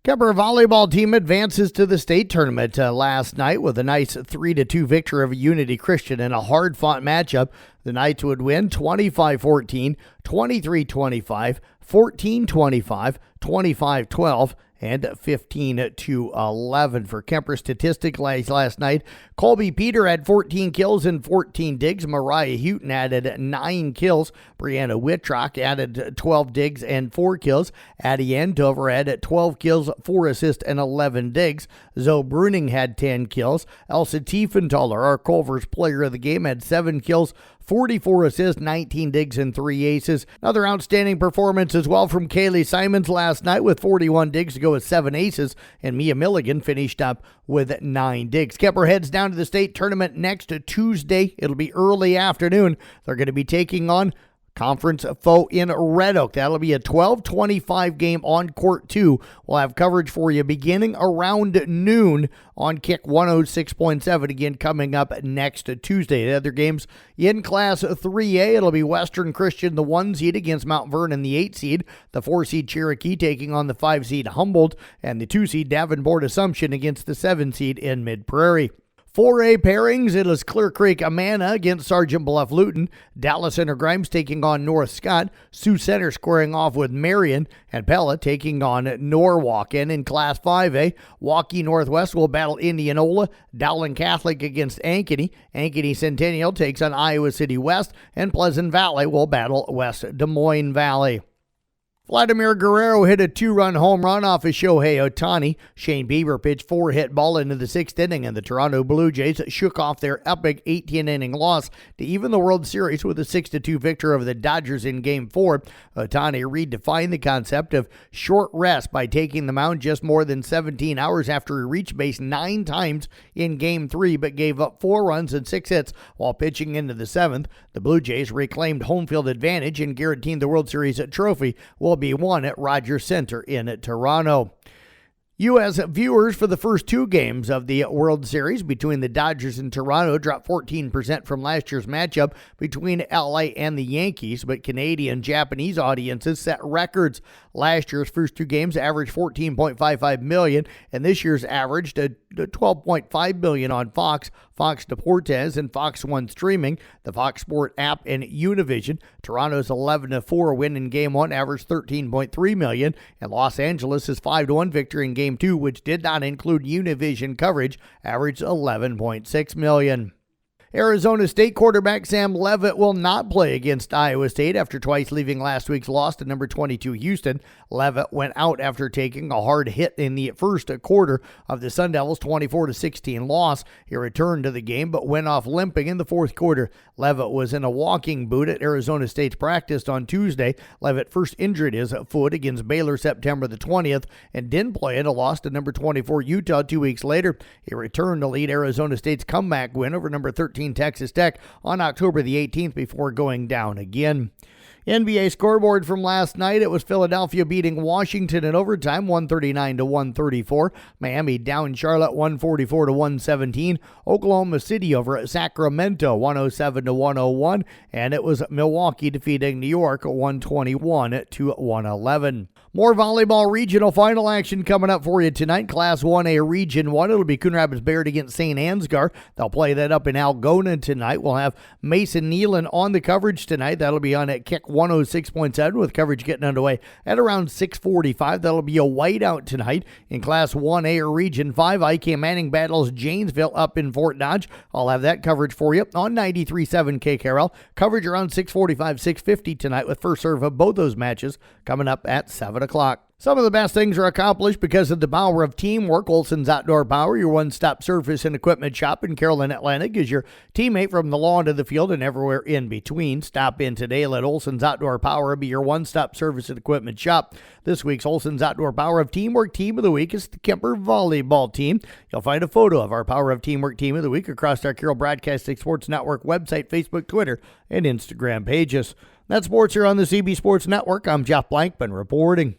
Kemper volleyball team advances to the state tournament last night with a nice 3-2 victory over Unity Christian in a hard-fought matchup. The Knights would win 25-14, 23-25, 14-25, 25-12, and 15-11 for Kemper. Statistics last night, Colby Peter had 14 kills and 14 digs. Mariah Houghton added 9 kills. Brianna Whitrock added 12 digs and 4 kills. Addie Andover had 12 kills, 4 assists, and 11 digs. Zoe Bruning had 10 kills. Elsa Tiefenthaler, our Culver's player of the game, had 7 kills, 44 assists, 19 digs, and 3 aces. Another outstanding performance as well from Kaylee Simons last night with 41 digs to go with 7 aces, and Mia Milligan finished up with 9 digs. Kemper heads down to the state tournament next Tuesday. It'll be early afternoon. They're going to be taking on Conference foe in Red Oak. That'll be a 12:25 game on Court 2. We'll have coverage for you beginning around noon on Kick 106.7. Again, coming up next Tuesday. The other games in Class 3A, it'll be Western Christian, the 1 seed, against Mount Vernon, the 8 seed. The 4 seed Cherokee taking on the 5 seed Humboldt. And the 2 seed Davenport Assumption against the 7 seed in Mid Prairie. 4A pairings, it is Clear Creek Amana against Sergeant Bluff Luton. Dallas Center Grimes taking on North Scott. Sioux Center squaring off with Marion. And Pella taking on Norwalk. And in Class 5A, Waukee Northwest will battle Indianola. Dowling Catholic against Ankeny. Ankeny Centennial takes on Iowa City West. And Pleasant Valley will battle West Des Moines Valley. Vladimir Guerrero hit a 2-run home run off of Shohei Ohtani. Shane Bieber pitched 4-hit ball into the 6th inning, and the Toronto Blue Jays shook off their epic 18-inning loss to even the World Series with a 6-2 victory over the Dodgers in Game 4. Ohtani redefined the concept of short rest by taking the mound just more than 17 hours after he reached base 9 times in Game 3, but gave up 4 runs and 6 hits while pitching into the 7th. The Blue Jays reclaimed home field advantage and guaranteed the World Series trophy will be won at Rogers Center in Toronto. U.S. viewers for the first 2 games of the World Series between the Dodgers and Toronto dropped 14% from last year's matchup between L.A. and the Yankees, but Canadian Japanese audiences set records. Last year's first 2 games averaged 14.55 million, and this year's averaged 12.5 million on Fox, Fox Deportes, and Fox One streaming, the Fox Sport app, and Univision. Toronto's 11-4 win in Game 1 averaged 13.3 million, and Los Angeles' 5-1 victory in Game 2, which did not include Univision coverage, averaged 11.6 million. Arizona State quarterback Sam Leavitt will not play against Iowa State after twice leaving last week's loss to number 22 Houston. Leavitt went out after taking a hard hit in the first quarter of the Sun Devils' 24-16 loss. He returned to the game but went off limping in the fourth quarter. Leavitt was in a walking boot at Arizona State's practice on Tuesday. Leavitt first injured his foot against Baylor September the 20th and didn't play in a loss to number 24 Utah 2 weeks later. He returned to lead Arizona State's comeback win over number 13 Texas Tech on October the 18th before going down again. NBA scoreboard from last night, it was Philadelphia beating Washington in overtime 139-134. Miami down Charlotte 144-117. Oklahoma City over at Sacramento 107-101. And it was Milwaukee defeating New York 121-111. More volleyball regional final action coming up for you tonight. Class 1A Region 1. It'll be Coon Rapids Bayard against St. Ansgar. They'll play that up in Algona tonight. We'll have Mason Nealon on the coverage tonight. That'll be on at Kick 106.7 with coverage getting underway at around 6:45. That'll be a whiteout tonight in Class 1A or Region 5. IK Manning battles Janesville up in Fort Dodge. I'll have that coverage for you on 93.7 KKRL. Coverage around 6:45, 6:50 tonight with first serve of both those matches coming up at 7 o'clock. Some of the best things are accomplished because of the power of teamwork. Olson's Outdoor Power, your one-stop surface and equipment shop in Carolyn Atlantic, is your teammate from the lawn to the field and everywhere in between. Stop in today. Let Olson's Outdoor Power be your one-stop service and equipment shop. This week's Olson's Outdoor Power of Teamwork Team of the Week is the Kemper Volleyball Team. You'll find a photo of our Power of Teamwork Team of the Week across our Carroll Broadcasting Sports Network website, Facebook, Twitter, and Instagram pages. That's sports here on the CB Sports Network. I'm Jeff Blankman reporting.